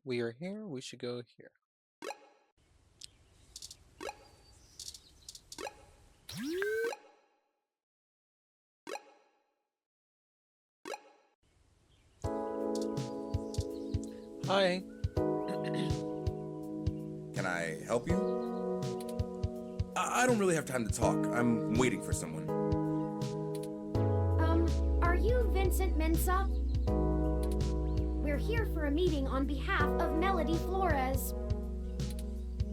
We are here, we should go here. Hi. Can I help you? I don't really have time to talk. I'm waiting for someone. Are you Vincent Mensah? We're here for a meeting on behalf of Melody Flores.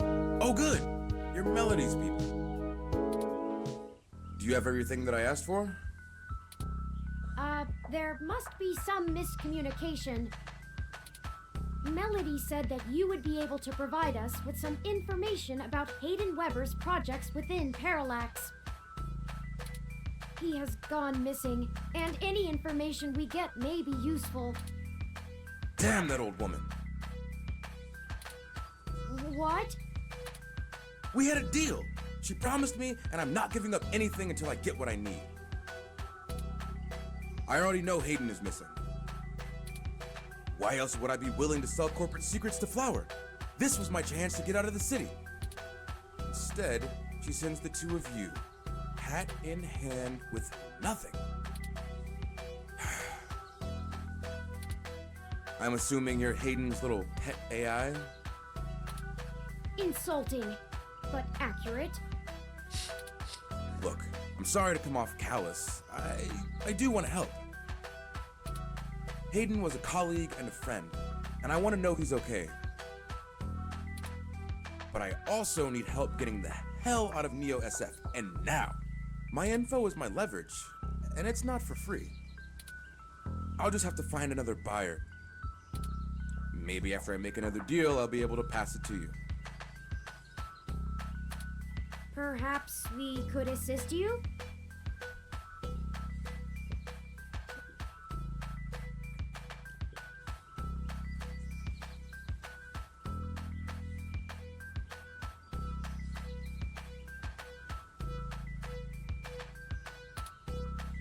Oh, good. You're Melody's people. Do you have everything that I asked for? There must be some miscommunication. Melody said that you would be able to provide us with some information about Hayden Weber's projects within Parallax. He has gone missing, and any information we get may be useful. Damn that old woman. What? We had a deal. She promised me, and I'm not giving up anything until I get what I need. I already know Hayden is missing. Why else would I be willing to sell corporate secrets to Flower? This was my chance to get out of the city. Instead, she sends the two of you, hat in hand with nothing. I'm assuming you're Hayden's little pet AI? Insulting, but accurate. Look, I'm sorry to come off callous. I do want to help. Hayden was a colleague and a friend, and I want to know he's okay. But I also need help getting the hell out of Neo SF, and now. My info is my leverage, and it's not for free. I'll just have to find another buyer. Maybe after I make another deal, I'll be able to pass it to you. Perhaps we could assist you?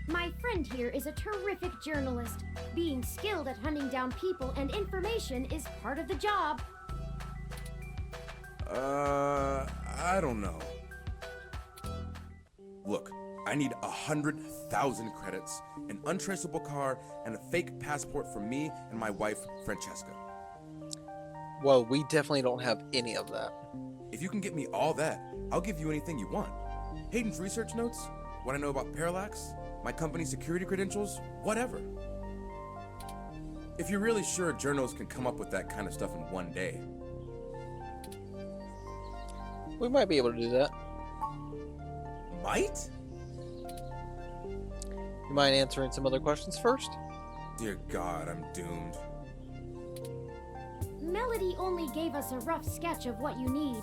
My friend here is a terrific journalist. Being skilled at hunting down people and information is part of the job. I don't know. Look, I need 100,000 credits, an untraceable car, and a fake passport for me and my wife, Francesca. Well, we definitely don't have any of that. If you can get me all that, I'll give you anything you want. Hayden's research notes, what I know about Parallax, my company's security credentials, whatever. If you're really sure journals can come up with that kind of stuff in one day. We might be able to do that. Might? You mind answering some other questions first? Dear God, I'm doomed. Melody only gave us a rough sketch of what you need.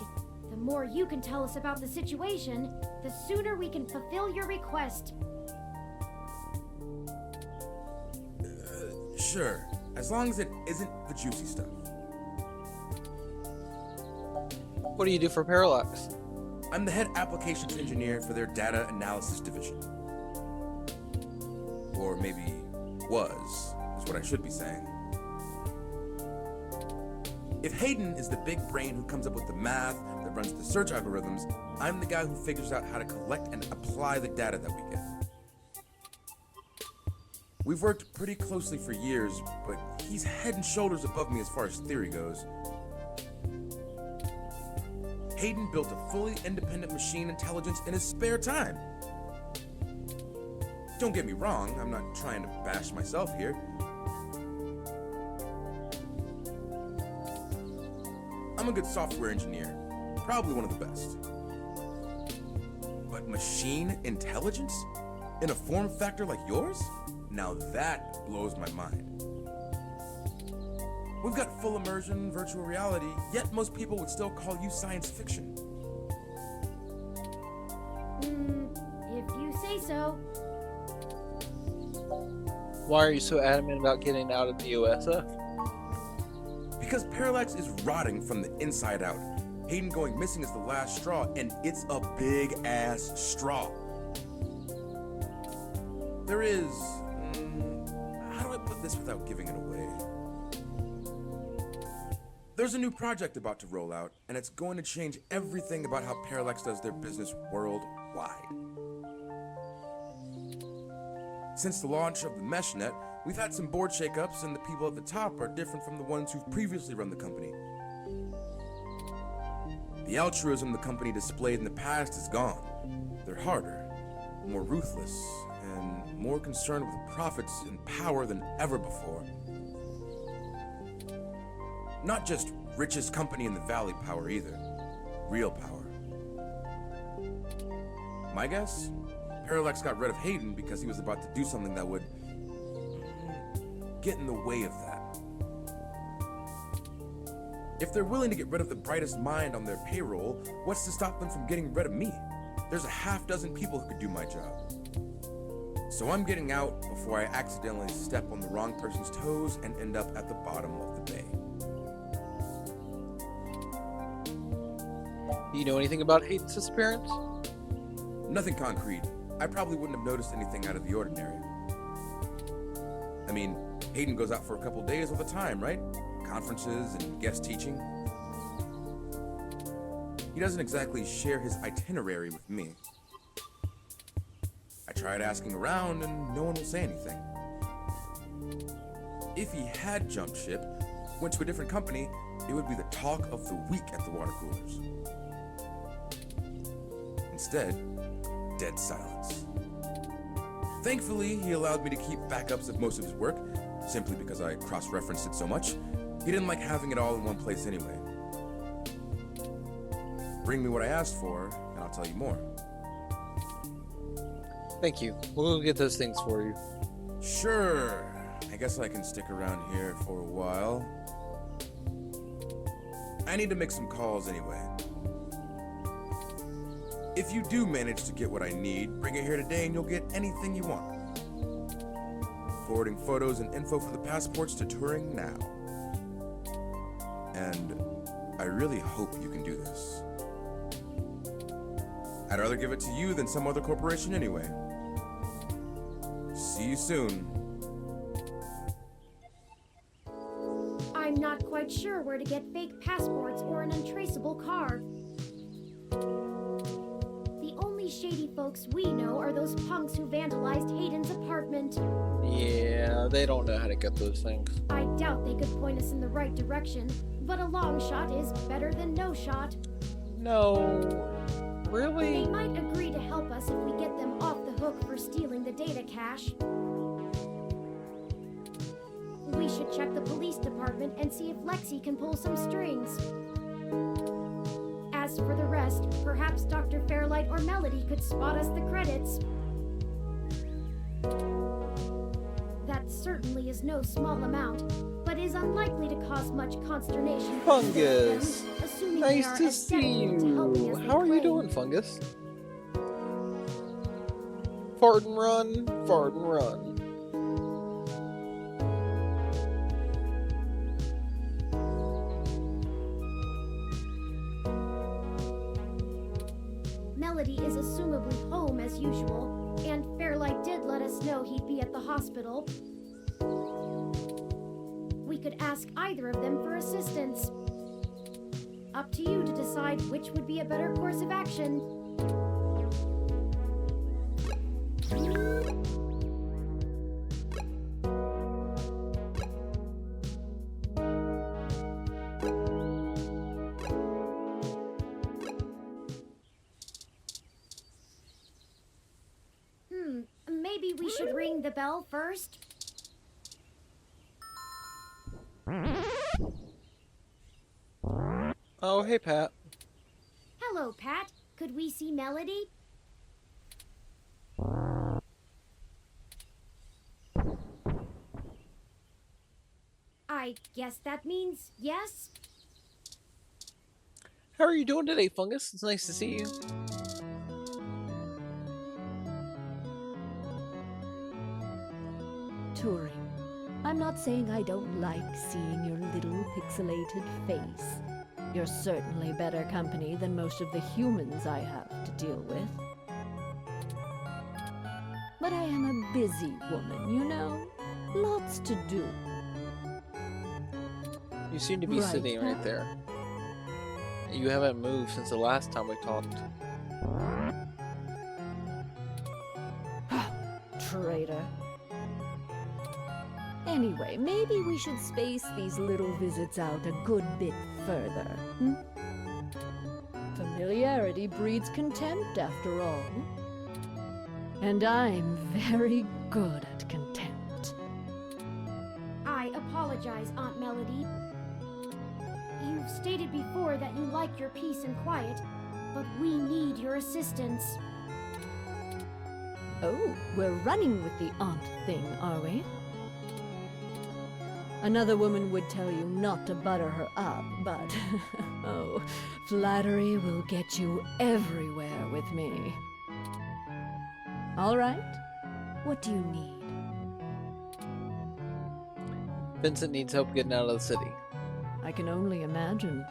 The more you can tell us about the situation, the sooner we can fulfill your request. Sure, as long as it isn't the juicy stuff. What do you do for Parallax? I'm the head applications engineer for their data analysis division. Or maybe was, is what I should be saying. If Hayden is the big brain who comes up with the math that runs the search algorithms, I'm the guy who figures out how to collect and apply the data that we get. We've worked pretty closely for years, but he's head and shoulders above me as far as theory goes. Hayden built a fully independent machine intelligence in his spare time. Don't get me wrong, I'm not trying to bash myself here. I'm a good software engineer, probably one of the best. But machine intelligence? In a form factor like yours? Now that blows my mind. We've got full immersion, virtual reality, yet most people would still call you science fiction. If you say so. Why are you so adamant about getting out of the USF? Because Parallax is rotting from the inside out. Hayden going missing is the last straw, and it's a big-ass straw. There is... how do I put this without giving it away? There's a new project about to roll out, and it's going to change everything about how Parallax does their business worldwide. Since the launch of the MeshNet, we've had some board shakeups, and the people at the top are different from the ones who've previously run the company. The altruism the company displayed in the past is gone. They're harder, more ruthless, and more concerned with profits and power than ever before. Not just richest company in the valley power either. Real power. My guess? Parallax got rid of Hayden because he was about to do something that would get in the way of that. If they're willing to get rid of the brightest mind on their payroll, what's to stop them from getting rid of me? There's a half dozen people who could do my job. So I'm getting out before I accidentally step on the wrong person's toes and end up at the bottom of the bay. Do you know anything about Hayden's disappearance? Nothing concrete. I probably wouldn't have noticed anything out of the ordinary. I mean, Hayden goes out for a couple days all the time, right? Conferences and guest teaching. He doesn't exactly share his itinerary with me. I tried asking around and no one will say anything. If he had jumped ship, went to a different company, it would be the talk of the week at the water coolers. Instead, dead silence. Thankfully, he allowed me to keep backups of most of his work, simply because I cross-referenced it so much. He didn't like having it all in one place anyway. Bring me what I asked for, and I'll tell you more. Thank you. We'll go get those things for you. Sure. I guess I can stick around here for a while. I need to make some calls anyway. If you do manage to get what I need, bring it here today and you'll get anything you want. Forwarding photos and info for the passports to Turing now. And I really hope you can do this. I'd rather give it to you than some other corporation anyway. See you soon. I'm not quite sure where to get fake passports or an untraceable car. The only shady folks we know are those punks who vandalized Hayden's apartment. Yeah, they don't know how to get those things. I doubt they could point us in the right direction, but a long shot is better than no shot. No, really? They might agree to help us if we get them off the hook for stealing the data cache. We should check the police department and see if Lexi can pull some strings. As for the rest, perhaps Dr. Fairlight or Melody could spot us the credits. That certainly is no small amount, but is unlikely to cause much consternation. for Fungus! them, assuming Nice they are to as see dedicated to helping you. as they How are you claim. doing, Fungus? Fart and run, fart and run. Melody is assumably home as usual, and Fairlight did let us know he'd be at the hospital. We could ask either of them for assistance. Up to you to decide which would be a better course of action. Maybe we should ring the bell first? Oh, hey, Pat. Hello, Pat. Could we see Melody? I guess that means yes? How are you doing today, Fungus? It's nice to see you. Turing, I'm not saying I don't like seeing your little pixelated face. You're certainly better company than most of the humans I have to deal with. But I am a busy woman, you know? Lots to do. You seem to be Right, sitting right Pat? there. You haven't moved since the last time we talked. Traitor. Anyway, maybe we should space these little visits out a good bit further. Hmm? Familiarity breeds contempt, after all. And I'm very good at contempt. I apologize, Aunt Melody. You've stated before that you like your peace and quiet, but we need your assistance. Oh, we're running with the aunt thing, are we? Another woman would tell you not to butter her up, but oh, flattery will get you everywhere with me. All right, what do you need? Vincent needs help getting out of the city. I can only imagine.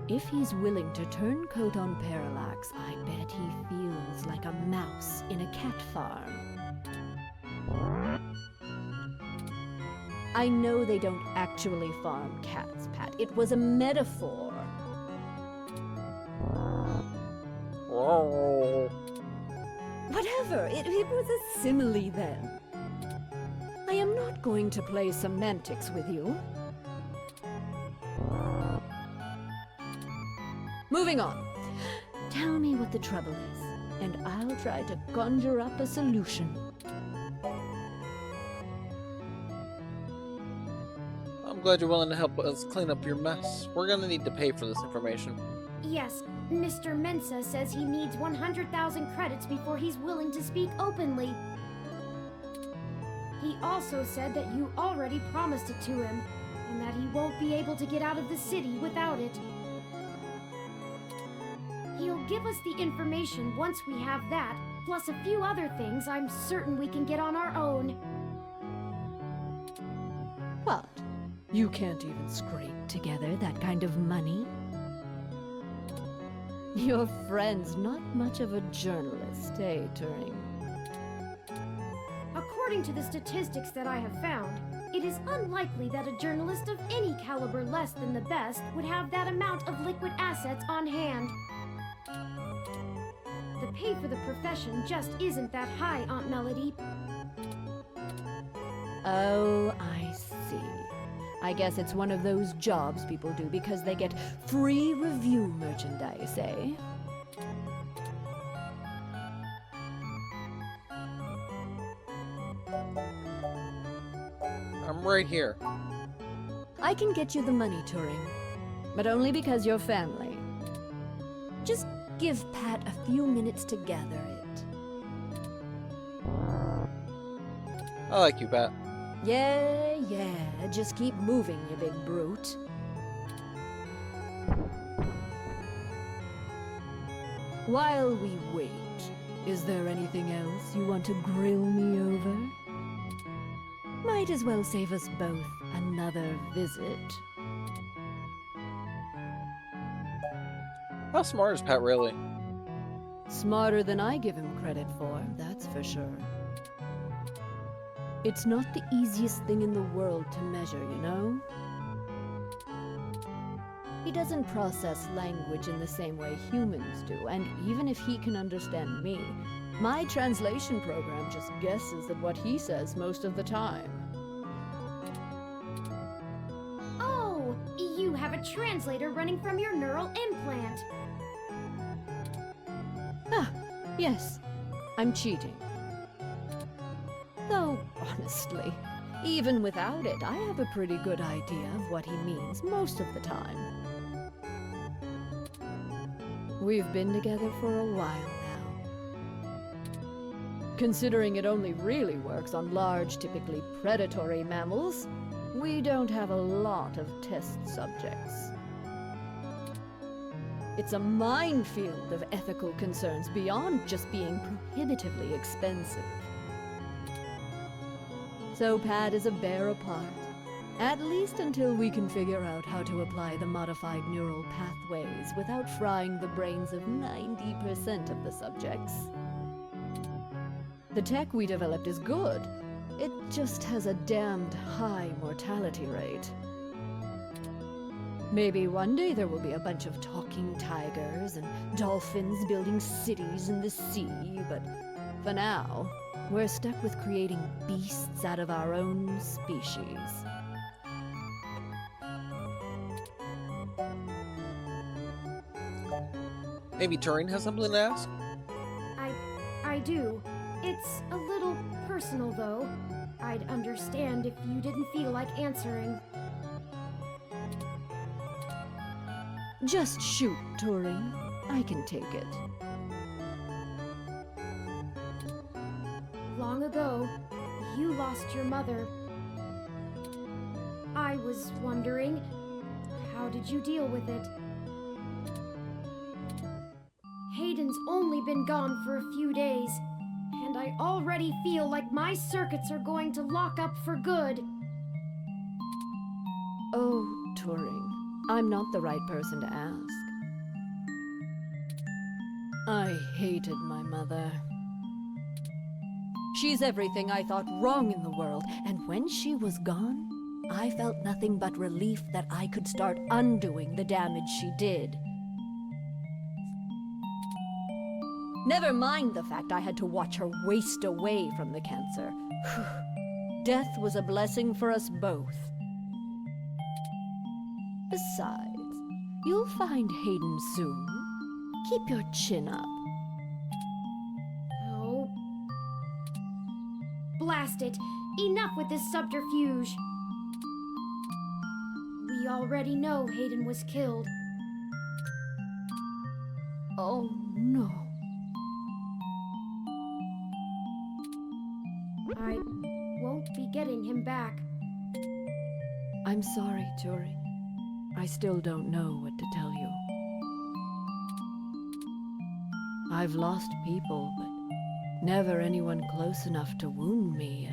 If he's willing to turn coat on Parallax, I bet he feels like a mouse in a cat farm. I know they don't actually farm cats, Pat. It was a metaphor. Whatever, it was a simile then. I am not going to play semantics with you. Moving on. Tell me what the trouble is, and I'll try to conjure up a solution. I'm glad you're willing to help us clean up your mess. We're gonna need to pay for this information. Yes, Mr. Mensa says he needs 100,000 credits before he's willing to speak openly. He also said that you already promised it to him, and that he won't be able to get out of the city without it. He'll give us the information once we have that, plus a few other things I'm certain we can get on our own. What? You can't even scrape together that kind of money? Your friend's not much of a journalist, eh, Turing? According to the statistics that I have found, it is unlikely that a journalist of any caliber less than the best would have that amount of liquid assets on hand. The pay for the profession just isn't that high, Aunt Melody. Oh, I see. I guess it's one of those jobs people do because they get free review merchandise, eh? I'm right here. I can get you the money, Turing, but only because you're family. Just give Pat a few minutes to gather it. I like you, Pat. Yeah, just keep moving, you big brute. While we wait, is there anything else you want to grill me over? Might as well save us both another visit. How smart is Pat really? Smarter than I give him credit for, that's for sure. It's not the easiest thing in the world to measure, you know? He doesn't process language in the same way humans do, and even if he can understand me, my translation program just guesses at what he says most of the time. Oh, you have a translator running from your neural implant. Ah, yes, I'm cheating. Though, honestly, even without it, I have a pretty good idea of what he means most of the time. We've been together for a while now. Considering it only really works on large, typically predatory mammals, we don't have a lot of test subjects. It's a minefield of ethical concerns beyond just being prohibitively expensive. So Pat is a bear apart, at least until we can figure out how to apply the modified neural pathways without frying the brains of 90% of the subjects. The tech we developed is good. It just has a damned high mortality rate. Maybe one day there will be a bunch of talking tigers and dolphins building cities in the sea, but for now, we're stuck with creating beasts out of our own species. Maybe Turing has something to ask? I do. It's a little personal, though. I'd understand if you didn't feel like answering. Just shoot, Turing. I can take it. Long ago, you lost your mother. I was wondering, how did you deal with it? Hayden's only been gone for a few days, and I already feel like my circuits are going to lock up for good. Oh, Turing, I'm not the right person to ask. I hated my mother. She's everything I thought wrong in the world, and when she was gone, I felt nothing but relief that I could start undoing the damage she did. Never mind the fact I had to watch her waste away from the cancer. Death was a blessing for us both. Besides, you'll find Hayden soon. Keep your chin up. Oh. Blast it! Enough with this subterfuge! We already know Hayden was killed. Oh, no. I won't be getting him back. I'm sorry, Turing. I still don't know what to tell you. I've lost people, but never anyone close enough to wound me.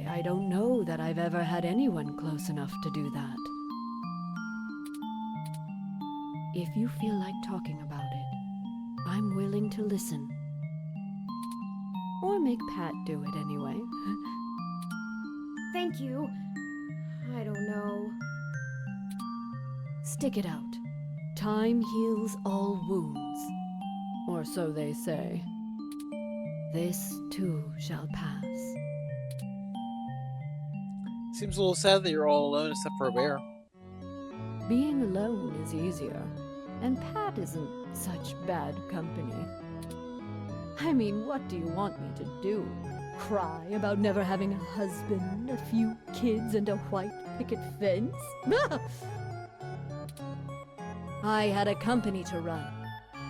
I don't know that I've ever had anyone close enough to do that. If you feel like talking about it, I'm willing to listen. Or make Pat do it anyway. Thank you. I don't know. Stick it out. Time heals all wounds. Or so they say. This too shall pass. Seems a little sad that you're all alone except for a bear. Being alone is easier, and Pat isn't such bad company. I mean, what do you want me to do? Cry about never having a husband, a few kids, and a white picket fence? I had a company to run,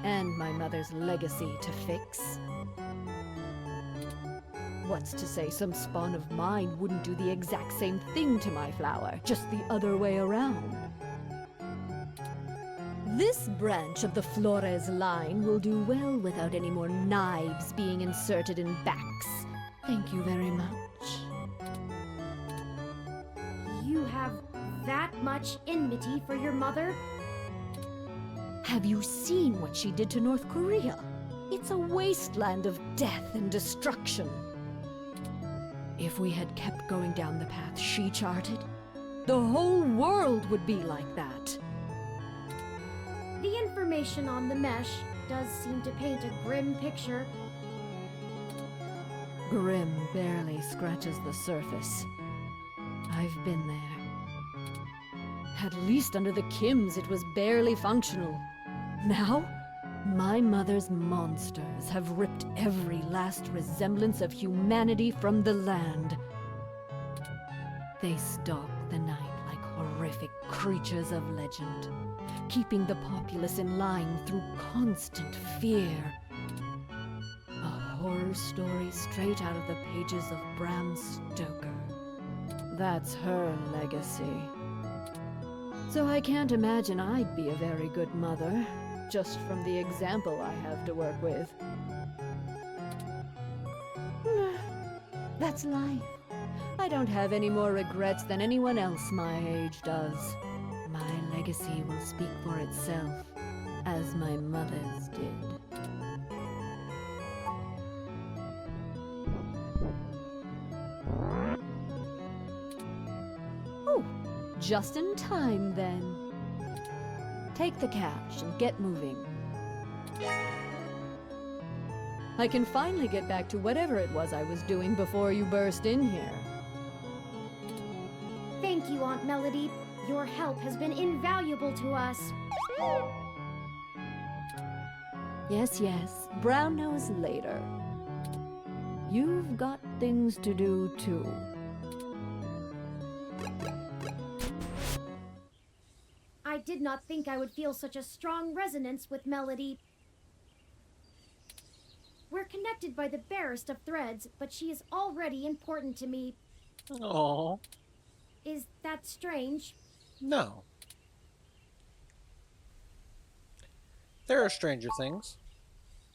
and my mother's legacy to fix. What's to say some spawn of mine wouldn't do the exact same thing to my flower, just the other way around? This branch of the Flores line will do well without any more knives being inserted in backs. Thank you very much. You have that much enmity for your mother? Have you seen what she did to North Korea? It's a wasteland of death and destruction. If we had kept going down the path she charted, the whole world would be like that. The information on the mesh does seem to paint a grim picture. Grim barely scratches the surface. I've been there. At least under the Kims it was barely functional. Now, my mother's monsters have ripped every last resemblance of humanity from the land. They stalk the night like horrific creatures of legend, keeping the populace in line through constant fear. A horror story straight out of the pages of Bram Stoker. That's her legacy. So I can't imagine I'd be a very good mother, just from the example I have to work with. That's life. I don't have any more regrets than anyone else my age does. My legacy will speak for itself, as my mother's did. Oh, just in time then. Take the cash and get moving. I can finally get back to whatever it was I was doing before you burst in here. Thank you, Aunt Melody. Your help has been invaluable to us. Yes, yes. Brown nose later. You've got things to do, too. I did not think I would feel such a strong resonance with Melody. We're connected by the barest of threads, but she is already important to me. Aww. Is that strange? No. There are stranger things.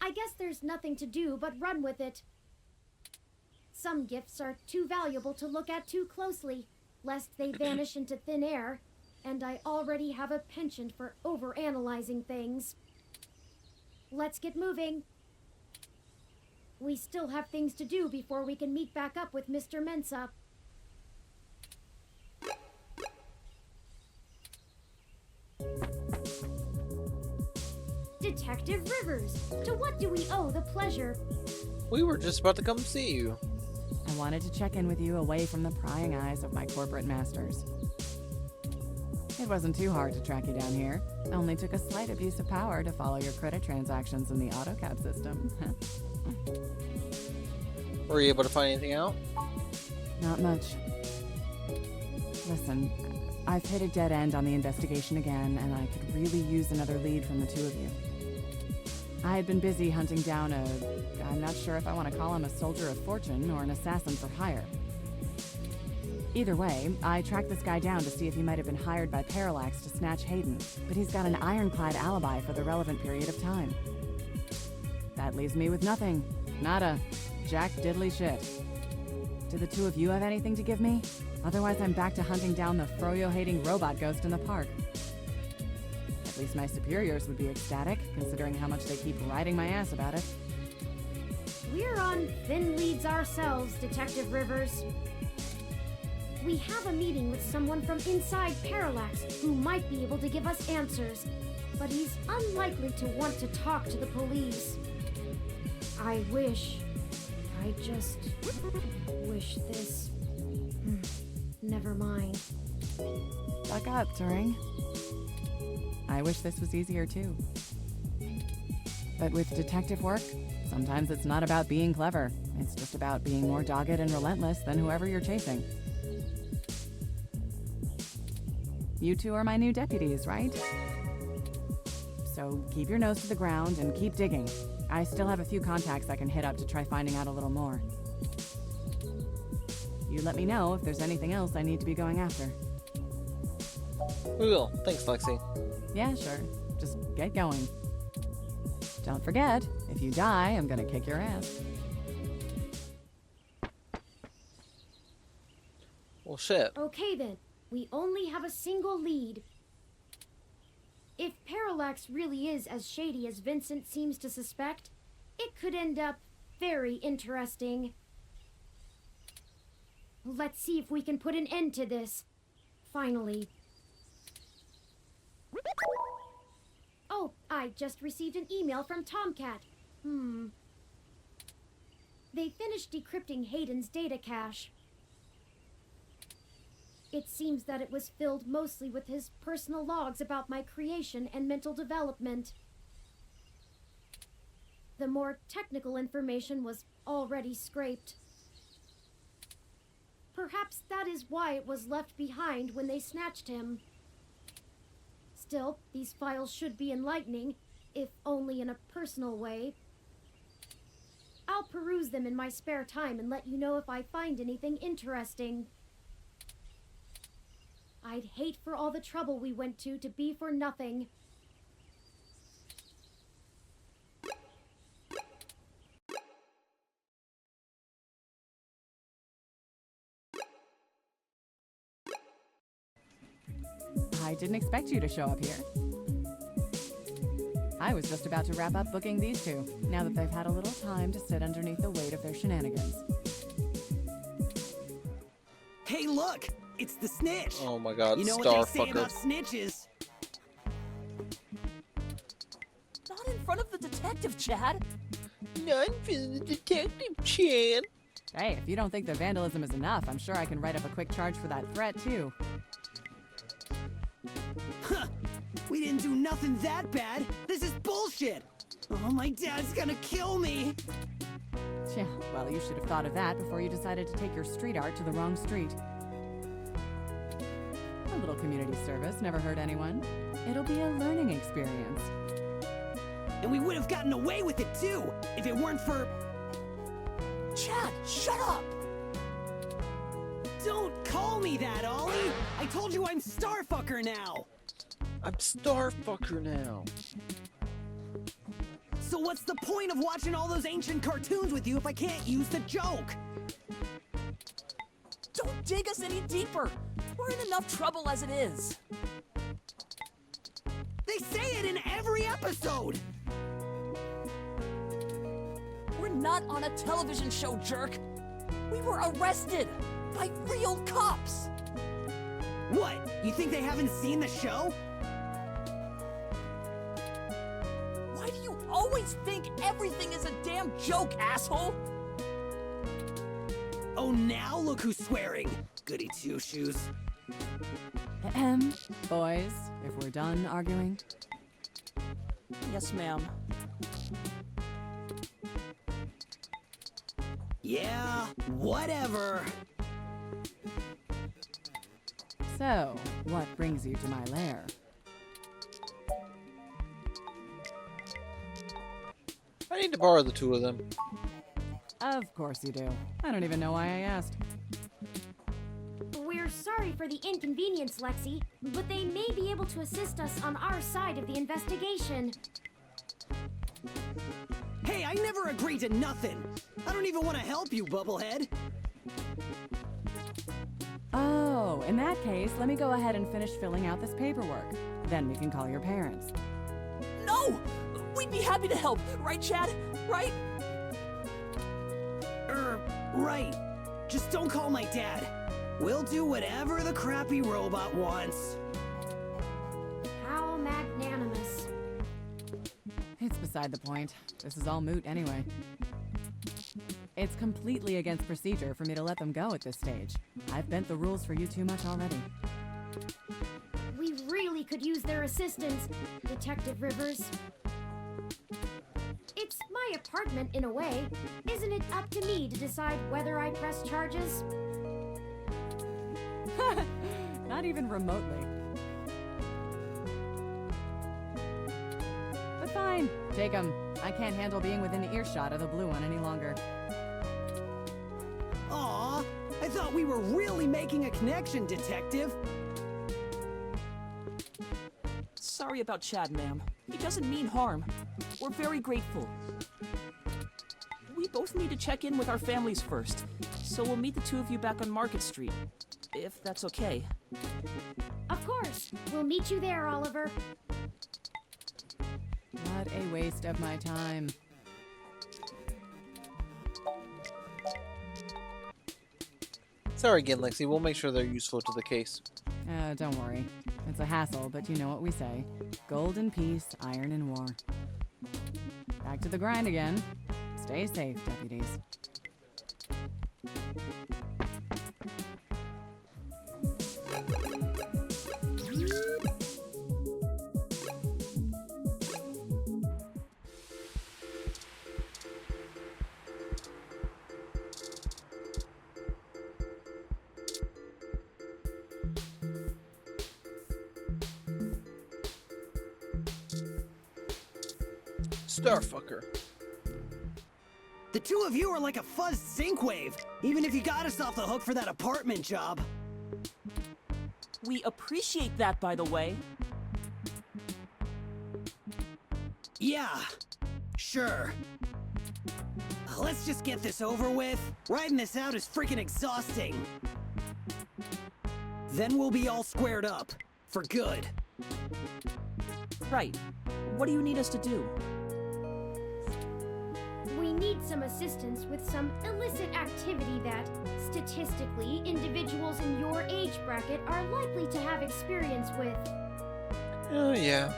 I guess there's nothing to do but run with it. Some gifts are too valuable to look at too closely, lest they vanish into thin air, and I already have a penchant for overanalyzing things. Let's get moving. We still have things to do before we can meet back up with Mr. Mensa. Detective Rivers, to what do we owe the pleasure? We were just about to come see you. I wanted to check in with you away from the prying eyes of my corporate masters. It wasn't too hard to track you down here. Only took a slight abuse of power to follow your credit transactions in the AutoCAD system. Were you able to find anything out? Not much. Listen, I've hit a dead end on the investigation again, and I could really use another lead from the two of you. I had been busy hunting down I'm not sure if I want to call him a soldier of fortune or an assassin for hire. Either way, I tracked this guy down to see if he might have been hired by Parallax to snatch Hayden, but he's got an ironclad alibi for the relevant period of time. That leaves me with nothing. Nada. Jack diddly shit. Do the two of you have anything to give me? Otherwise, I'm back to hunting down the froyo-hating robot ghost in the park. At least my superiors would be ecstatic, considering how much they keep riding my ass about it. We're on thin leads ourselves, Detective Rivers. We have a meeting with someone from inside Parallax who might be able to give us answers, but he's unlikely to want to talk to the police. I just wish this... Never mind. Buck up, Turing. I wish this was easier too. But with detective work, sometimes it's not about being clever. It's just about being more dogged and relentless than whoever you're chasing. You two are my new deputies, right? So keep your nose to the ground and keep digging. I still have a few contacts I can hit up to try finding out a little more. You let me know if there's anything else I need to be going after. We will. Thanks, Lexi. Yeah, sure. Just get going. Don't forget, if you die, I'm gonna kick your ass. Well, shit. Okay then, we only have a single lead. If Parallax really is as shady as Vincent seems to suspect, it could end up very interesting. Let's see if we can put an end to this. Finally. Oh, I just received an email from Tomcat. They finished decrypting Hayden's data cache. It seems that it was filled mostly with his personal logs about my creation and mental development. The more technical information was already scraped. Perhaps that is why it was left behind when they snatched him. Still, these files should be enlightening, if only in a personal way. I'll peruse them in my spare time and let you know if I find anything interesting. I'd hate for all the trouble we went to be for nothing. I didn't expect you to show up here. I was just about to wrap up booking these two, now that they've had a little time to sit underneath the weight of their shenanigans. Hey, look! It's the snitch! Oh my god, You know star what they say fucker. about snitches? detective, Chad. None for the detective, Chad. Hey, if you don't think the vandalism is enough, I'm sure I can write up a quick charge for that threat, too. Huh! We didn't do nothing that bad! This is bullshit! Oh, my dad's gonna kill me! Yeah, well, you should have thought of that before you decided to take your street art to the wrong street. A little community service never hurt anyone. It'll be a learning experience. And we would have gotten away with it too, if it weren't for... Chad, shut up! Don't call me that, Ollie! I told you I'm Starfucker now! I'm Starfucker now. So what's the point of watching all those ancient cartoons with you if I can't use the joke? Don't dig us any deeper. We're in enough trouble as it is. They say it in every episode! We're not on a television show, jerk. We were arrested by real cops. What? You think they haven't seen the show? Why do you always think everything is a damn joke, asshole? Oh, now look who's swearing. Goody two-shoes. Ahem. Boys, if we're done arguing. Yes, ma'am. Yeah, whatever. So, what brings you to my lair? I need to borrow the two of them. Of course you do. I don't even know why I asked. We're sorry for the inconvenience, Lexi, but they may be able to assist us on our side of the investigation. Hey, I never agreed to nothing. I don't even want to help you, Bubblehead. Oh, in that case, let me go ahead and finish filling out this paperwork. Then we can call your parents. No! We'd be happy to help, right, Chad? Right? Right. Just don't call my dad. We'll do whatever the crappy robot wants. How magnanimous. It's beside the point. This is all moot anyway. It's completely against procedure for me to let them go at this stage. I've bent the rules for you too much already. We really could use their assistance, Detective Rivers. It's my apartment in a way. Isn't it up to me to decide whether I press charges? Not even remotely. But fine, take 'em. I can't handle being within earshot of the blue one any longer. Aw, I thought we were really making a connection, Detective. Sorry about Chad, ma'am. He doesn't mean harm. We're very grateful. We both need to check in with our families first, so we'll meet the two of you back on Market Street, if that's okay. Of course. We'll meet you there, Oliver. What a waste of my time. Sorry again, Lexi. We'll make sure they're useful to the case. Don't worry. It's a hassle, but you know what we say. Gold in peace, iron in war. Back to the grind again. Stay safe, deputies. Starfucker. The two of you are like a fuzzed sync-wave, even if you got us off the hook for that apartment job. We appreciate that, by the way. Yeah, sure. Let's just get this over with. Riding this out is freaking exhausting. Then we'll be all squared up. For good. Right. What do you need us to do? We need some assistance with some illicit activity that, statistically, individuals in your age bracket are likely to have experience with. Oh, yeah.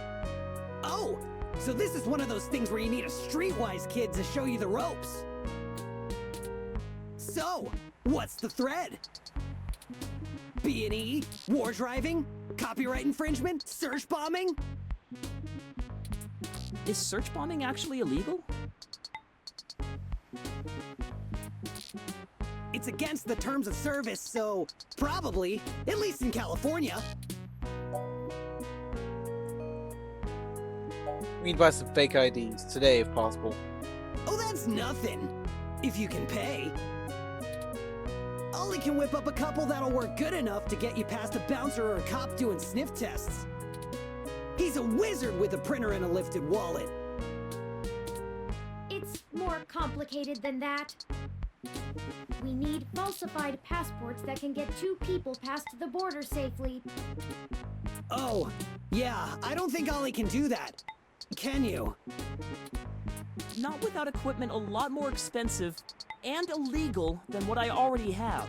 Oh, So this is one of those things where you need a streetwise kid to show you the ropes. So, what's the thread? B&E? War driving? Copyright infringement? Search bombing? Is search bombing actually illegal? It's against the terms of service, so probably, at least in California. We need to buy some fake IDs today, if possible. Oh, that's nothing. If you can pay. Ollie can whip up a couple that'll work good enough to get you past a bouncer or a cop doing sniff tests. He's a wizard with a printer and a lifted wallet. It's more complicated than that. We need falsified passports that can get 2 people past the border safely. Oh, yeah, I don't think Ollie can do that. Can you? Not without equipment a lot more expensive and illegal than what I already have.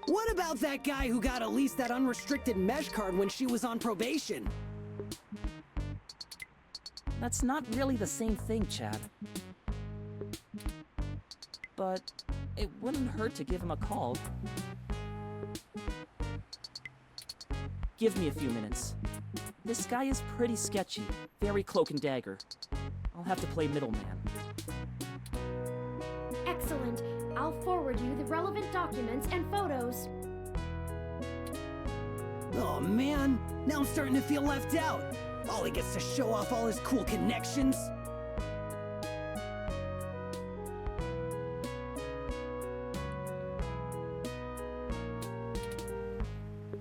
What about that guy who got Elise that unrestricted mesh card when she was on probation? That's not really the same thing, Chad. But it wouldn't hurt to give him a call. Give me a few minutes. This guy is pretty sketchy, very cloak and dagger. I'll have to play middleman. Excellent. I'll forward you the relevant documents and photos. Oh man, now I'm starting to feel left out. Ollie gets to show off all his cool connections.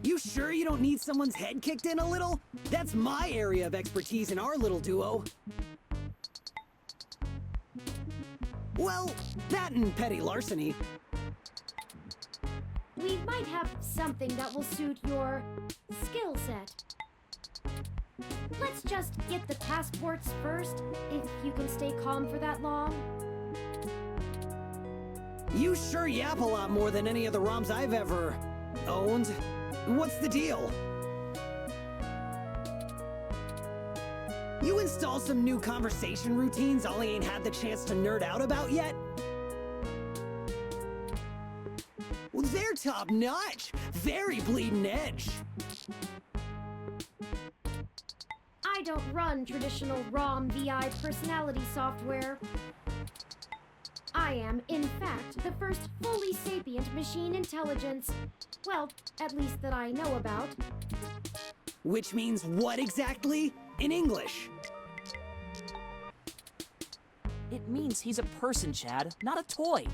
You sure you don't need someone's head kicked in a little? That's my area of expertise in our little duo. Well, that and petty larceny. We might have something that will suit your skill set. Let's just get the passports first, if you can stay calm for that long. You sure yap a lot more than any of the ROMs I've ever owned. What's the deal? You install some new conversation routines Ollie ain't had the chance to nerd out about yet? Well, they're top notch. Very bleeding edge. I don't run traditional ROM VI personality software. I am, in fact, the first fully sapient machine intelligence. Well, at least that I know about. Which means what exactly? In English. It means he's a person, Chad, not a toy.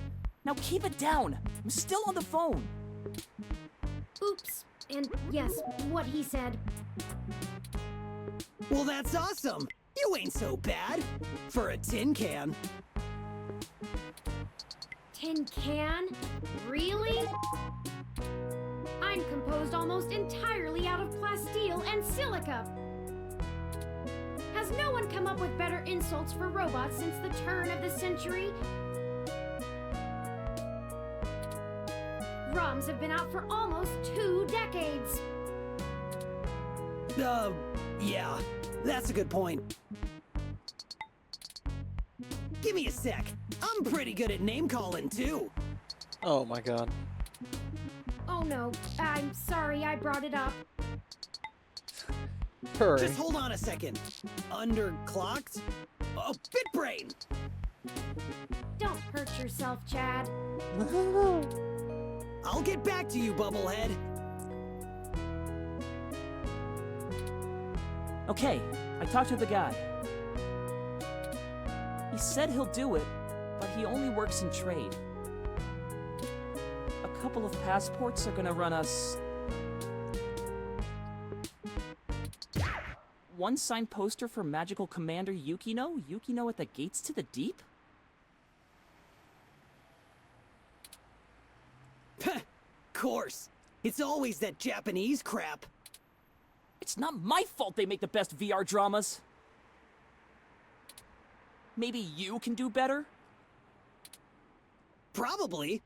Now keep it down. I'm still on the phone. Oops. And yes, what he said. Well, that's awesome. You ain't so bad. For a tin can. Tin can? Really? I'm composed almost entirely out of plasteel and silica. Has no one come up with better insults for robots since the turn of the century? ROMs have been out for almost 2 decades. Yeah, that's a good point. Give me a sec. I'm pretty good at name calling too. Oh my god. Oh no, I'm sorry I brought it up. Hurry. Just hold on a second. Underclocked? Oh, BitBrain! Don't hurt yourself, Chad. I'll get back to you, Bubblehead. Okay, I talked to the guy. He said he'll do it, but he only works in trade. A couple of passports are gonna run us... one signed poster for Magical Commander Yukino? Yukino at the Gates to the Deep? Course. It's always that Japanese crap. It's not my fault they make the best VR dramas. Maybe you can do better? Probably.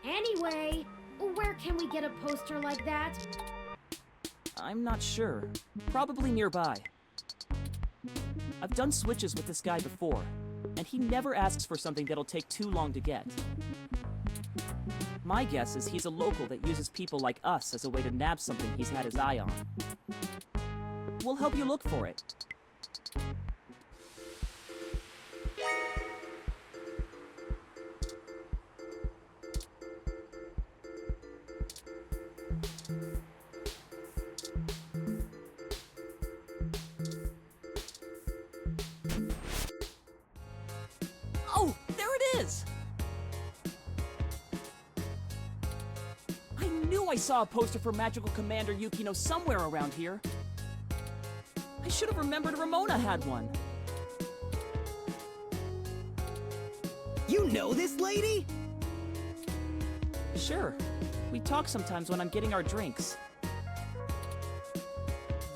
Anyway, where can we get a poster like that? I'm not sure. Probably nearby. I've done switches with this guy before, and he never asks for something that'll take too long to get. My guess is he's a local that uses people like us as a way to nab something he's had his eye on. We'll help you look for it. Oh, there it is! I knew I saw a poster for Magical Commander Yukino somewhere around here. I should have remembered Ramona had one. You know this lady? Sure. We talk sometimes when I'm getting our drinks.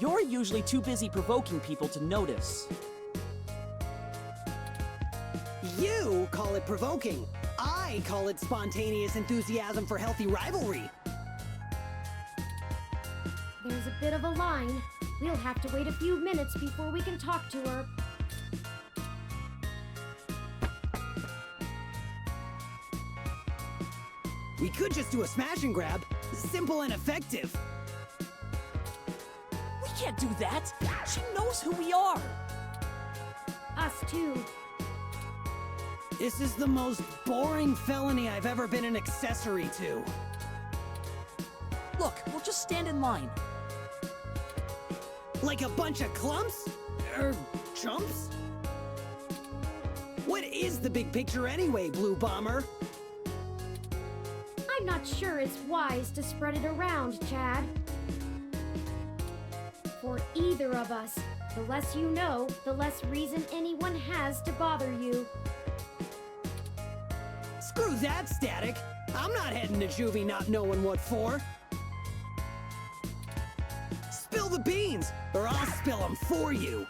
You're usually too busy provoking people to notice. You call it provoking. I call it spontaneous enthusiasm for healthy rivalry. There's a bit of a line. We'll have to wait a few minutes before we can talk to her. We could just do a smash and grab. Simple and effective. We can't do that! She knows who we are! Us too. This is the most boring felony I've ever been an accessory to. Look, we'll just stand in line. Like a bunch of clumps? Chumps? What is the big picture anyway, Blue Bomber? I'm not sure it's wise to spread it around, Chad. For either of us, the less you know, the less reason anyone has to bother you. Screw that, Static. I'm not heading to juvie not knowing what for. Spill the beans, or I'll spill them for you.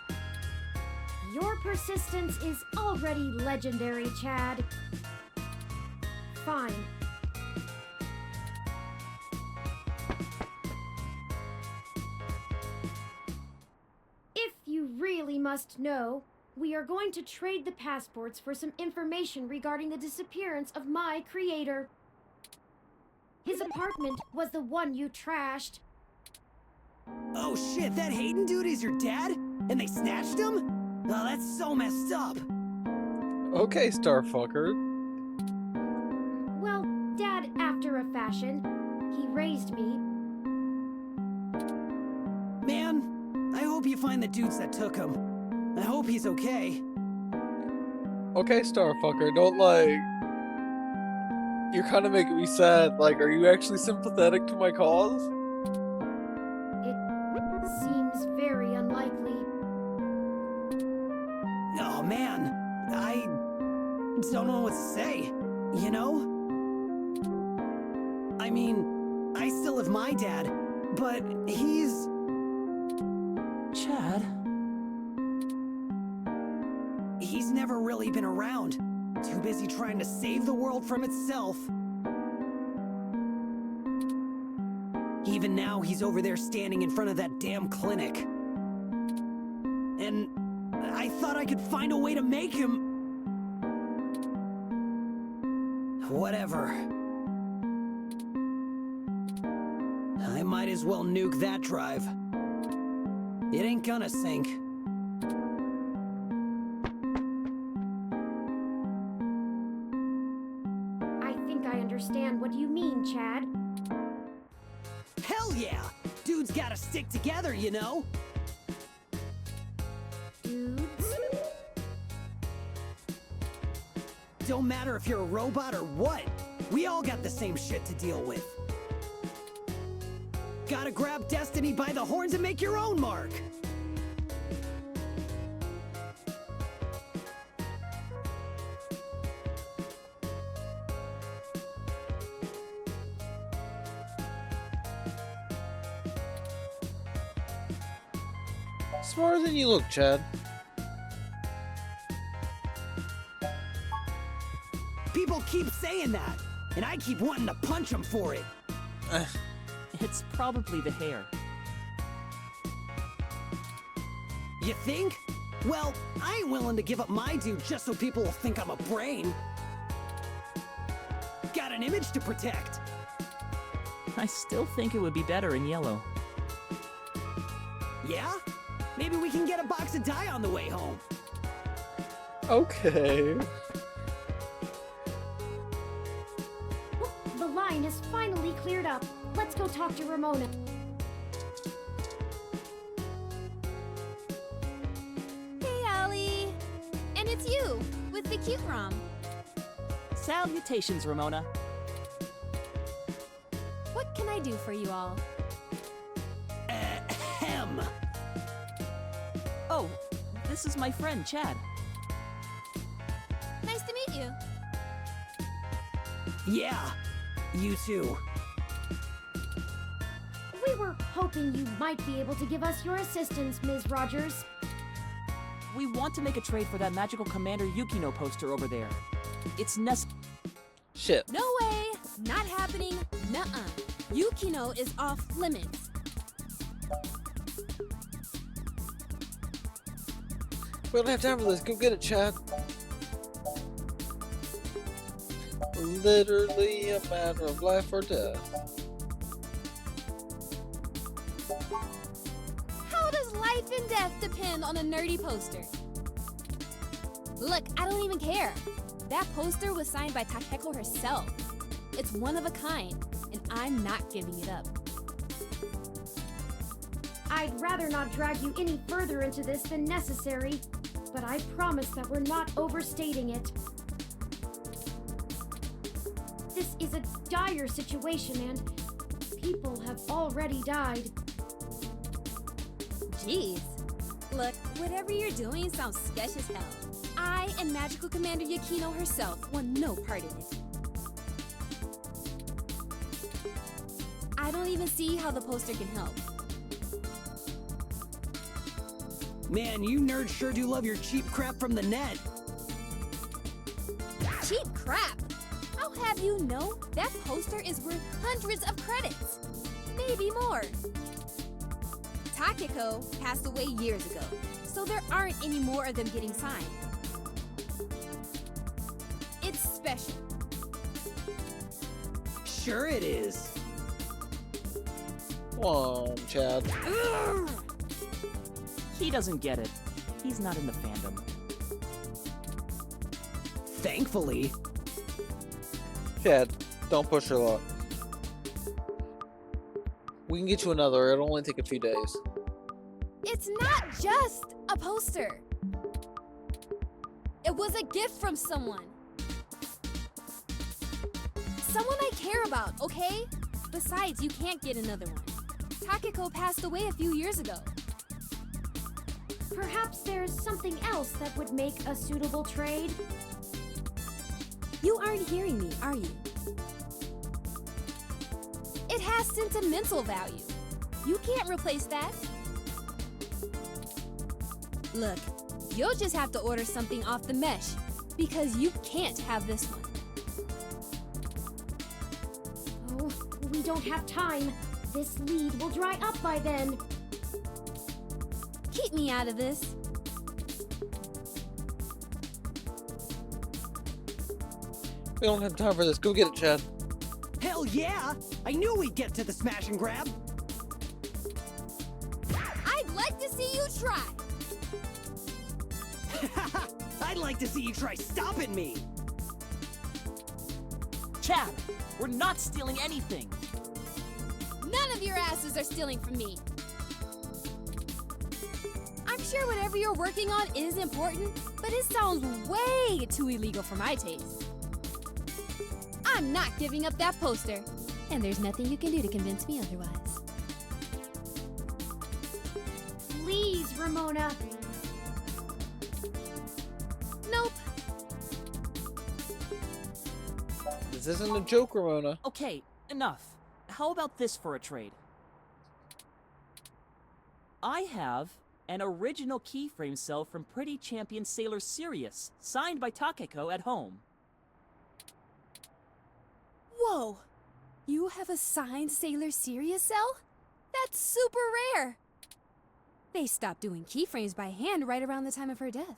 Your persistence is already legendary, Chad. Fine. If you really must know, we are going to trade the passports for some information regarding the disappearance of my creator. His apartment was the one you trashed. Oh shit, that Hayden dude is your dad? And they snatched him? Oh, that's so messed up. Okay, Starfucker. Well, Dad after a fashion. He raised me. Man, I hope you find the dudes that took him. I hope he's okay. Okay, Starfucker, don't like... You're kind of making me sad. Like, are you actually sympathetic to my cause? It seems very unlikely. Oh man, I don't know what to say, you know? I mean, I still have my dad, but he's... Chad? He's never really been around. Too busy trying to save the world from itself. Even now, he's over there standing in front of that damn clinic. And I thought I could find a way to make him... Whatever. I might as well nuke that drive. It ain't gonna sink. I think I understand what you mean, Chad. Hell yeah! Dudes gotta stick together, you know? Dudes? Don't matter if you're a robot or what. We all got the same shit to deal with. Gotta grab destiny by the horns and make your own mark. Smarter than you look, Chad. People keep saying that, and I keep wanting to punch them for it. It's probably the hair. You think? Well, I ain't willing to give up my due just so people will think I'm a brain. Got an image to protect. I still think it would be better in yellow. Yeah? Maybe we can get a box of dye on the way home. Okay. The line is finally cleared up. Let's go talk to Ramona. Hey, Ollie! And it's you, with the cute ROM. Salutations, Ramona. What can I do for you all? Ahem. Oh, this is my friend, Chad. Nice to meet you. Yeah, you too. We were hoping you might be able to give us your assistance, Ms. Rogers. We want to make a trade for that magical Commander Yukino poster over there. It's Shit. No way! Not happening. Nuh-uh. Yukino is off limits. We don't have time for this. Go get it, Chad. Literally a matter of life or death. How does life and death depend on a nerdy poster? Look, I don't even care. That poster was signed by Takeko herself. It's one of a kind, and I'm not giving it up. I'd rather not drag you any further into this than necessary, but I promise that we're not overstating it. This is a dire situation, and people have already died. Jeez. Look, whatever you're doing sounds sketch as hell. I and Magical Commander Yukino herself want no part in it. I don't even see how the poster can help. Man, you nerds sure do love your cheap crap from the net. Cheap crap! I'll have you know that poster is worth hundreds of credits. Maybe more. Takeko passed away years ago, so there aren't any more of them getting signed. It's special. Sure it is. Come on, Chad. He doesn't get it. He's not in the fandom. Thankfully. Chad, don't push your luck. We can get you another. It'll only take a few days. It's not just a poster. It was a gift from someone. Someone I care about, okay? Besides, you can't get another one. Takeko passed away a few years ago. Perhaps there's something else that would make a suitable trade? You aren't hearing me, are you? It has sentimental value. You can't replace that. Look, you'll just have to order something off the mesh, because you can't have this one. Oh, we don't have time. This lead will dry up by then. Keep me out of this. We don't have time for this. Go get it, Chad. Hell yeah! I knew we'd get to the smash and grab. I'd like to see you try. I'd like to see you try stopping me. Chad, we're not stealing anything. None of your asses are stealing from me. I'm sure whatever you're working on is important, but it sounds way too illegal for my taste. I'm not giving up that poster, and there's nothing you can do to convince me otherwise. Please, Ramona. Nope. This isn't a joke, Ramona. Okay, enough. How about this for a trade? I have an original keyframe cell from Pretty Champion Sailor Sirius, signed by Takeko at home. Whoa! You have a signed Sailor Sirius cell? That's super rare! They stopped doing keyframes by hand right around the time of her death.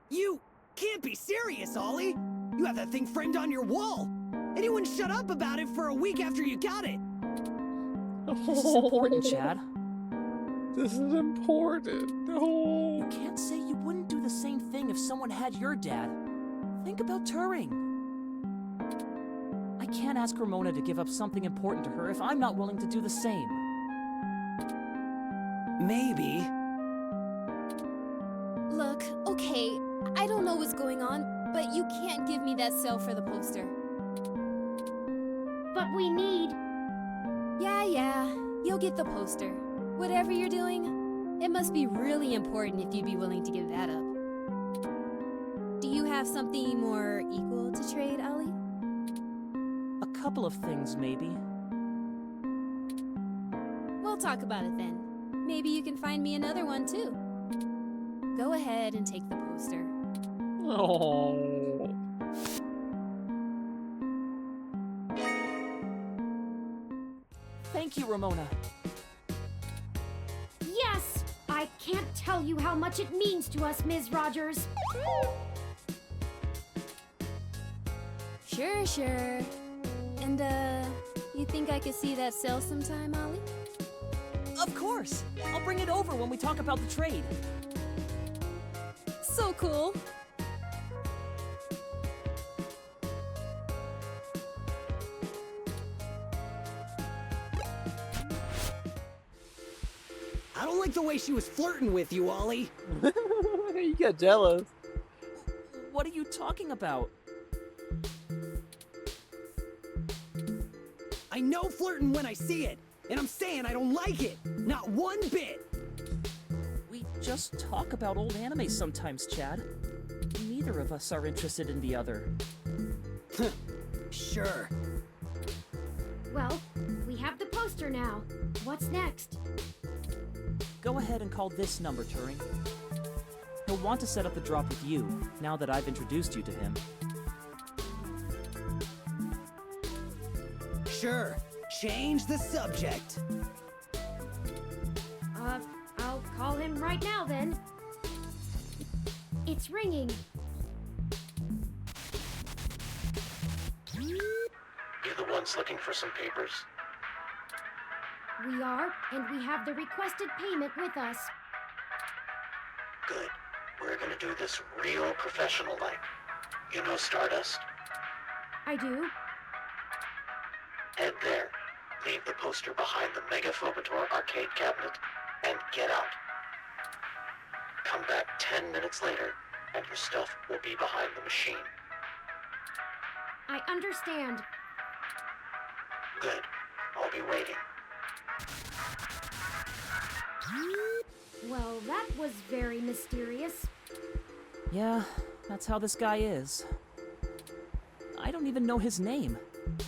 You can't be serious, Ollie! You have that thing framed on your wall! And you wouldn't shut up about it for a week after you got it! This is important, Chad. This is important. No. You can't say you wouldn't do the same thing if someone had your dad. Think about Turing. I can't ask Ramona to give up something important to her if I'm not willing to do the same. Maybe. Look, okay, I don't know what's going on, but you can't give me that cell for the poster. But we need. Yeah, you'll get the poster. Whatever you're doing, it must be really important if you'd be willing to give that up. Do you have something more equal to trade, Ollie? A couple of things, maybe. We'll talk about it then. Maybe you can find me another one too. Go ahead and take the poster. Oh. Thank you, Ramona. Yes! I can't tell you how much it means to us, Ms. Rogers. Sure. And, you think I could see that cell sometime, Ollie? Of course! I'll bring it over when we talk about the trade. So cool! I don't like the way she was flirting with you, Ollie. You get jealous. What are you talking about? I know flirting when I see it, and I'm saying I don't like it. Not one bit. We just talk about old anime sometimes, Chad. Neither of us are interested in the other. Sure. Well, we have the poster now. What's next? Go ahead and call this number, Turing. He'll want to set up the drop with you, now that I've introduced you to him. Sure. Change the subject. I'll call him right now then. It's ringing. You the ones looking for some papers? We are, and we have the requested payment with us. Good. We're gonna do this real professional-like. You know Stardust? I do. Head there. Leave the poster behind the Megaphobator arcade cabinet, and get out. Come back 10 minutes later, and your stuff will be behind the machine. I understand. Good. I'll be waiting. Well, that was very mysterious. Yeah, that's how this guy is. I don't even know his name,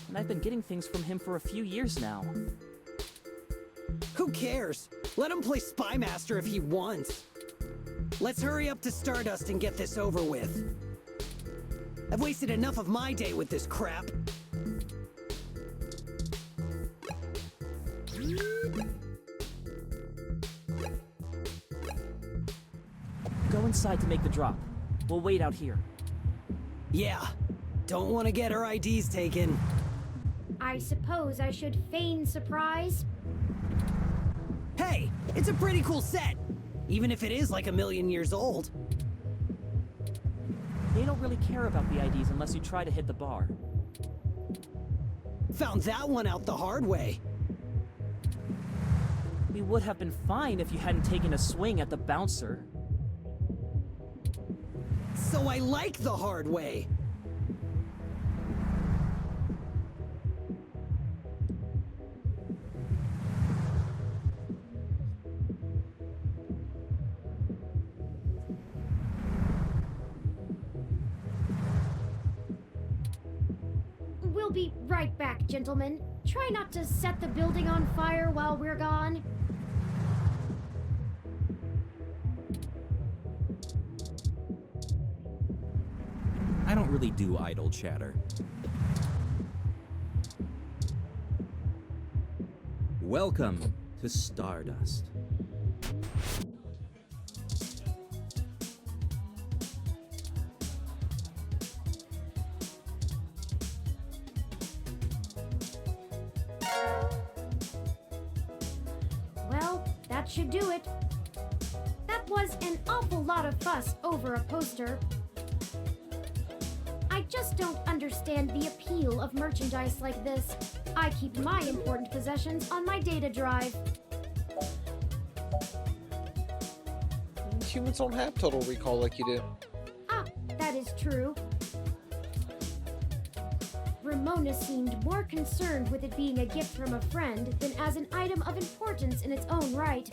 and I've been getting things from him for a few years now. Who cares? Let him play Spy Master if he wants. Let's hurry up to Stardust and get this over with. I've wasted enough of my day with this crap. Go inside to make the drop. We'll wait out here. Yeah, don't want to get her IDs taken. I suppose I should feign surprise. Hey, it's a pretty cool set, even if it is like 1,000,000 years old. They don't really care about the IDs unless you try to hit the bar. Found that one out the hard way. We would have been fine if you hadn't taken a swing at the bouncer. So I like the hard way. We'll be right back, gentlemen. Try not to set the building on fire while we're gone. I don't really do idle chatter. Welcome to Stardust. that should do it. That was an awful lot of fuss over a poster. I just don't understand the appeal of merchandise like this. I keep my important possessions on my data drive. Humans don't have total recall like you do. Ah, that is true. Ramona seemed more concerned with it being a gift from a friend than as an item of importance in its own right.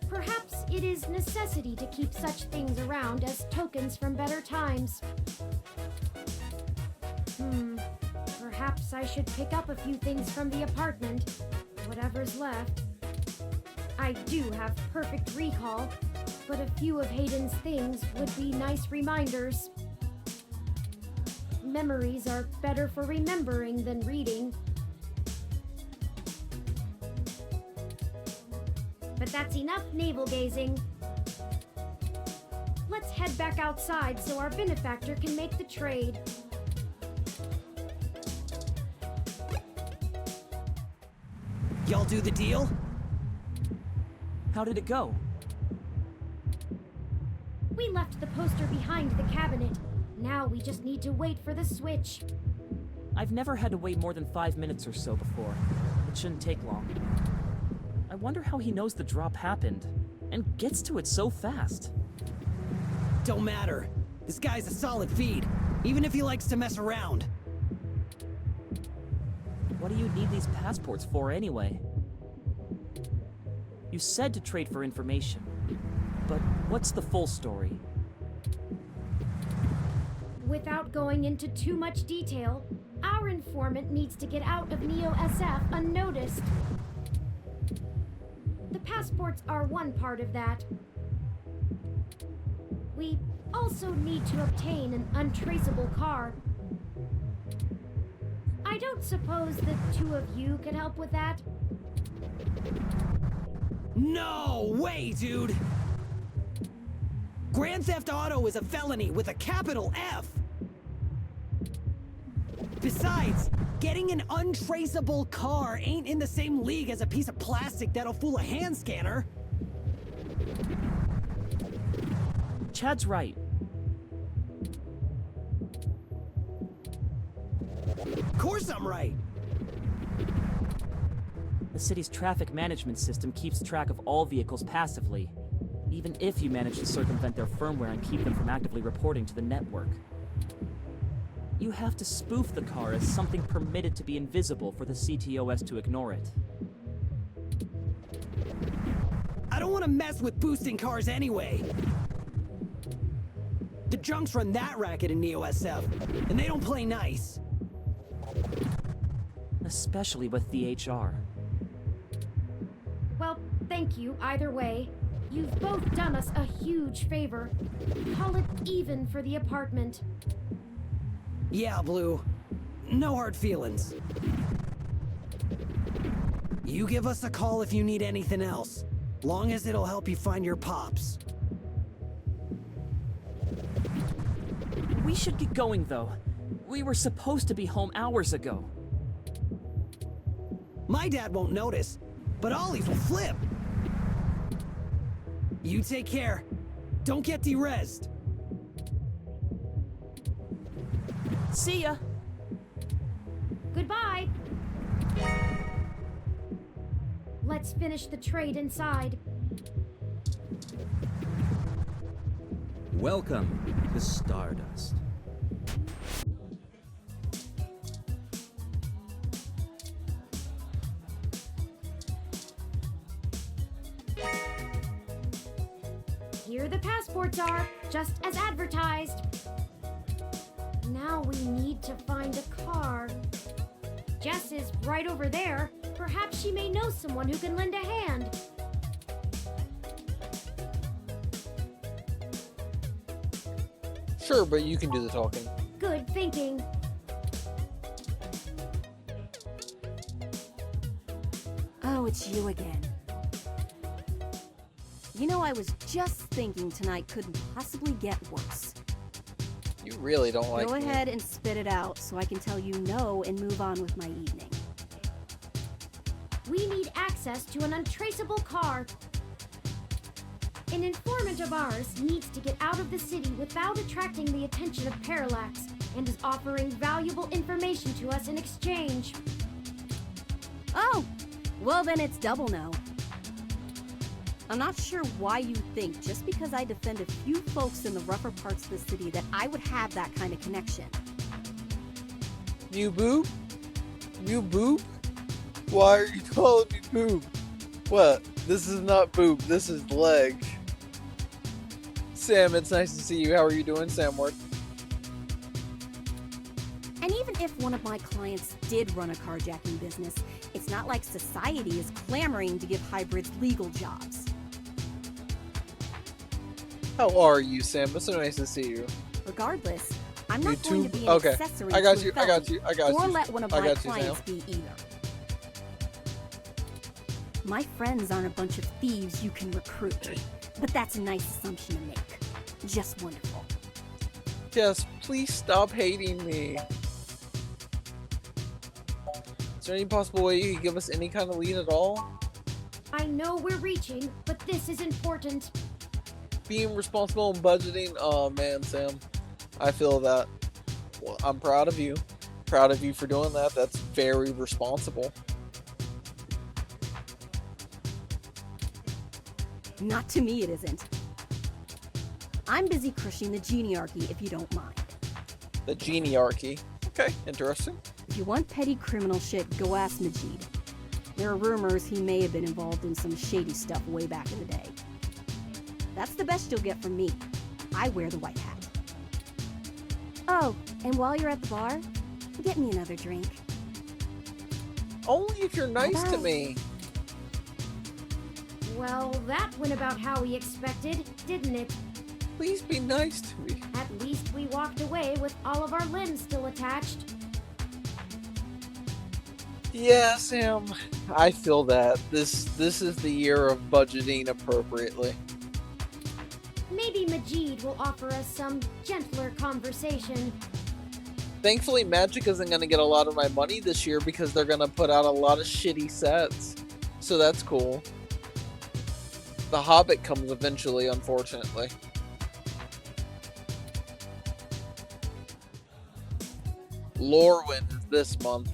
Perhaps it is necessity to keep such things around as tokens from better times. Perhaps I should pick up a few things from the apartment. Whatever's left. I do have perfect recall, but a few of Hayden's things would be nice reminders. Memories are better for remembering than reading. But that's enough navel-gazing. Let's head back outside so our benefactor can make the trade. Y'all do the deal? How did it go? We left the poster behind the cabinet. Now we just need to wait for the switch. I've never had to wait more than 5 minutes or so before. It shouldn't take long. I wonder how he knows the drop happened, and gets to it so fast. Don't matter. This guy's a solid feed, even if he likes to mess around. What do you need these passports for anyway? You said to trade for information, but what's the full story? Without going into too much detail, our informant needs to get out of Neo SF unnoticed. The passports are one part of that. We also need to obtain an untraceable car. I don't suppose the two of you could help with that? No way, dude! Grand Theft Auto is a felony with a capital F! Besides, getting an untraceable car ain't in the same league as a piece of plastic that'll fool a hand scanner. Chad's right. Of course I'm right! The city's traffic management system keeps track of all vehicles passively, even if you manage to circumvent their firmware and keep them from actively reporting to the network. You have to spoof the car as something permitted to be invisible for the CTOS to ignore it. I don't want to mess with boosting cars anyway. The junks run that racket in Neo SF, and they don't play nice. Especially with the HR. Well, thank you either way. You've both done us a huge favor. Call it even for the apartment. Yeah, Blue. No hard feelings. You give us a call if you need anything else, long as it'll help you find your pops. We should get going, though. We were supposed to be home hours ago. My dad won't notice, but Ollie's will flip. You take care. Don't get derezzed. See ya! Goodbye! Let's finish the trade inside. Welcome to Stardust. Here the passports are, just as advertised. Now we need to find a car. Jess is right over there. Perhaps she may know someone who can lend a hand. Sure, but you can do the talking. Good thinking. Oh, it's you again. You know, I was just thinking tonight couldn't possibly get worse. You really don't like Go me. ahead and spit it out so I can tell you no and move on with my evening. We need access to an untraceable car. An informant of ours needs to get out of the city without attracting the attention of Parallax and is offering valuable information to us in exchange. Oh, well then it's double no. I'm not sure why you think just because I defend a few folks in the rougher parts of the city that I would have that kind of connection. You boob? You boob? Why are you calling me boob? What? This is not boob, this is leg. Sam, it's nice to see you. How are you doing, Samward? And even if one of my clients did run a carjacking business, it's not like society is clamoring to give hybrids legal jobs. How are you, Sam? It's so nice to see you. Regardless, I'm not going to YouTube? be an Okay. accessory I got to you, a I got felony, you, I got or you. let one of I my got you, clients Sam. be either. My friends aren't a bunch of thieves you can recruit, but that's a nice assumption to make. Just wonderful. Yes, please stop hating me. Is there any possible way you could give us any kind of lead at all? I know we're reaching, but this is important. Being responsible and budgeting, oh man, Sam, I feel that. Well, I'm proud of you. Proud of you for doing that. That's very responsible. Not to me, it isn't. I'm busy crushing the geniarchy, if you don't mind. The geniarchy. Okay, interesting. If you want petty criminal shit, go ask Majid. There are rumors he may have been involved in some shady stuff way back in the day. That's the best you'll get from me. I wear the white hat. Oh, and while you're at the bar, get me another drink. Only if you're nice to Bye-bye. me. Well, that went about how we expected, didn't it? Please be nice to me. At least we walked away with all of our limbs still attached. Yeah, Sam, I feel that. This is the year of budgeting appropriately. Maybe Majid will offer us some gentler conversation. Thankfully, Magic isn't going to get a lot of my money this year because they're going to put out a lot of shitty sets. So that's cool. The Hobbit comes eventually, unfortunately. Lorwyn is this month.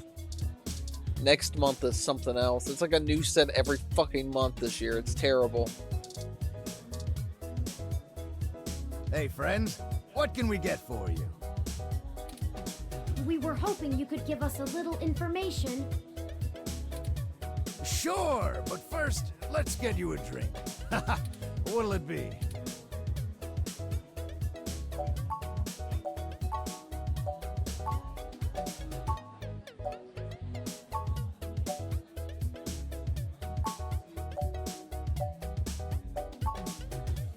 Next month is something else. It's like a new set every fucking month this year. It's terrible. Hey, friends, what can we get for you? We were hoping you could give us a little information. Sure, but first, let's get you a drink. What'll it be?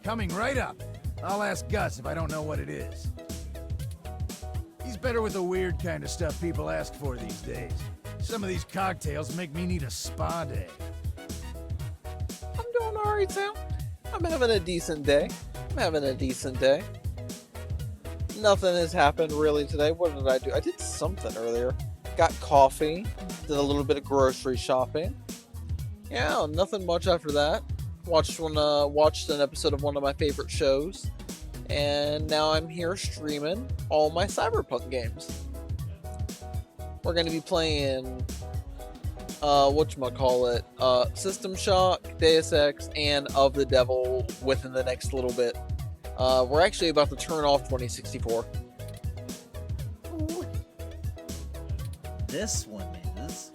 Coming right up. I'll ask Gus if I don't know what it is. He's better with the weird kind of stuff people ask for these days. Some of these cocktails make me need a spa day. I'm doing alright, Sam. I'm having a decent day. Nothing has happened really today. What did I do? I did something earlier. Got coffee. Did a little bit of grocery shopping. Yeah, nothing much after that. Watched an episode of one of my favorite shows. And now I'm here streaming all my cyberpunk games. We're going to be playing System Shock, Deus Ex, and Of the Devil within the next little bit. We're actually about to turn off 2064. Ooh, This one is.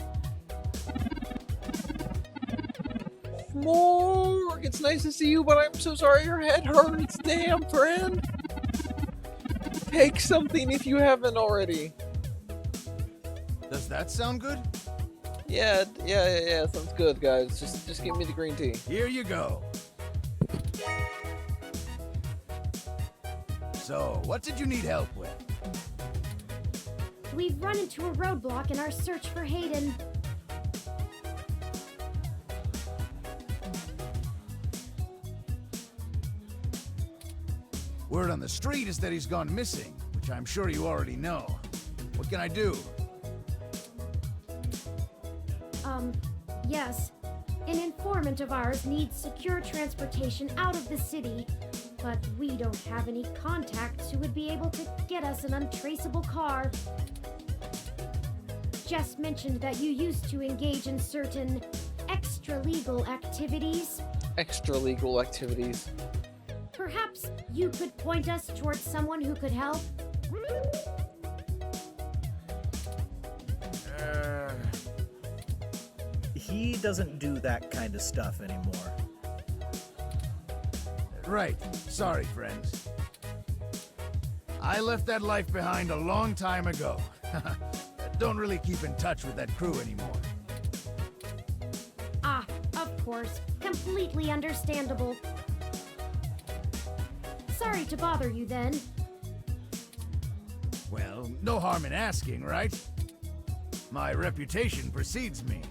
Morg, it's nice to see you, but I'm so sorry your head hurts. Damn, friend. Take something if you haven't already. Does that sound good? Yeah, sounds good, guys. Just give me the green tea. Here you go. So, what did you need help with? we've run into a roadblock in our search for Hayden. Word on the street is that he's gone missing, which I'm sure you already know. What can I do? Yes, an informant of ours needs secure transportation out of the city, but we don't have any contacts who would be able to get us an untraceable car. Jess mentioned that you used to engage in certain extra-legal activities. Extra-legal activities. Perhaps you could point us towards someone who could help? He doesn't do that kind of stuff anymore. Right. Sorry, friends. I left that life behind a long time ago. Don't really keep in touch with that crew anymore. Ah, of course. Completely understandable. Sorry to bother you then. Well, no harm in asking, right? My reputation precedes me.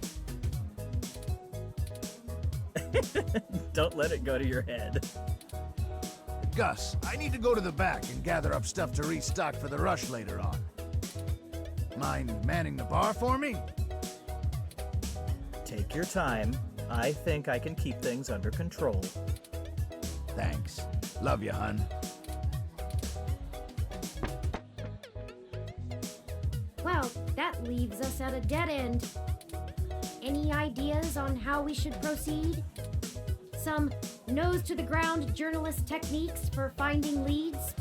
Don't let it go to your head. Gus, I need to go to the back and gather up stuff to restock for the rush later on. Mind manning the bar for me? Take your time. I think I can keep things under control. Thanks. Love you, hun. Well, that leaves us at a dead end. Any ideas on how we should proceed? Some nose-to-the-ground journalist techniques for finding leads?